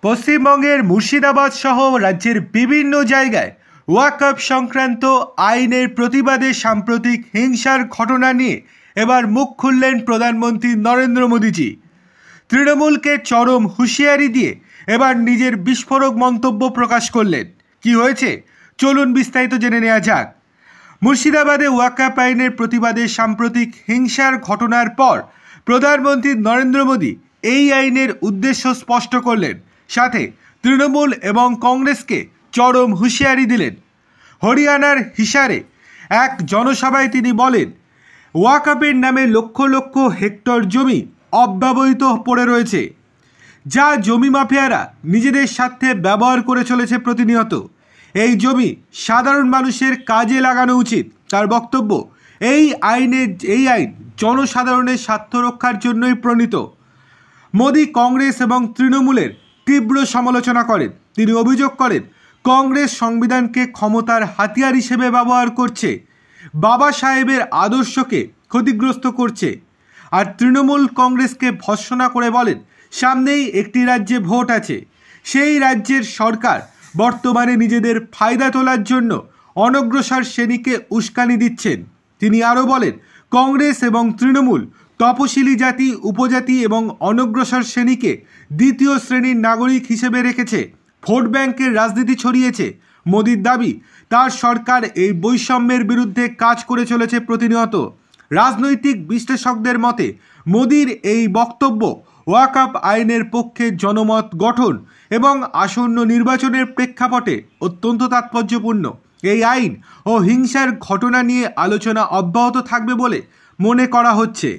পশ্চিমবঙ্গের মুর্শিদাবাদ সহ রাজ্যের বিভিন্ন জায়গায় ওয়াকফ সংক্রান্ত আইনের প্রতিবাদে সাম্প্রতিক হিংসার ঘটনা নিয়ে এবার মুখ খুললেন প্রধানমন্ত্রী নরেন্দ্র মোদীজি। তৃণমূলকে চরম হুঁশিয়ারি দিয়ে এবার নিজের বিস্ফোরক মন্তব্য প্রকাশ করলেন। কি হয়েছে চলুন বিস্তারিত জেনে নেওয়া যাক। মুর্শিদাবাদে ওয়াকফ আইনের প্রতিবাদে সাম্প্রতিক হিংসার ঘটনার পর প্রধানমন্ত্রী নরেন্দ্র মোদী এই আইনের উদ্দেশ্য স্পষ্ট করলেন, সাথে তৃণমূল এবং কংগ্রেসকে চরম হুঁশিয়ারি দিলেন। হরিয়ানার হিসারে এক জনসভায় তিনি বলেন, ওয়াকফের নামে লক্ষ লক্ষ হেক্টর জমি অব্যবহৃত পড়ে রয়েছে, যা জমি মাফিয়ারা নিজেদের স্বার্থে ব্যবহার করে চলেছে প্রতিনিয়ত। এই জমি সাধারণ মানুষের কাজে লাগানো উচিত। তার বক্তব্য, এই আইন জনসাধারণের স্বার্থ রক্ষার জন্যই প্রণীত। মোদী কংগ্রেস এবং তৃণমূলের তীব্র সমালোচনা করেন। তিনি অভিযোগ করেন, কংগ্রেস সংবিধানকে ক্ষমতার হাতিয়ার হিসেবে ব্যবহার করছে, বাবা সাহেবের আদর্শকে ক্ষতিগ্রস্ত করছে। আর তৃণমূল কংগ্রেসকে ভৎসনা করে বলেন, সামনেই একটি রাজ্যে ভোট আছে, সেই রাজ্যের সরকার বর্তমানে নিজেদের ফায়দা তোলার জন্য অনগ্রসর শ্রেণীকে উস্কানি দিচ্ছেন। তিনি আরও বলেন, কংগ্রেস এবং তৃণমূল তপশিলি জাতি, উপজাতি এবং অনগ্রসর শ্রেণীকে দ্বিতীয় শ্রেণীর নাগরিক হিসেবে রেখেছে, ভোট ব্যাংকের রাজনীতি ছড়িয়েছে। মোদির দাবি, তার সরকার এই বৈষম্যের বিরুদ্ধে কাজ করে চলেছে প্রতিনিয়ত। রাজনৈতিক বিশ্লেষকদের মতে মোদির এই বক্তব্য ওয়াকফ আইনের পক্ষে জনমত গঠন এবং আসন্ন নির্বাচনের প্রেক্ষাপটে অত্যন্ত তাৎপর্যপূর্ণ। এই আইন ও হিংসার ঘটনা নিয়ে আলোচনা অব্যাহত থাকবে বলে মনে করা হচ্ছে।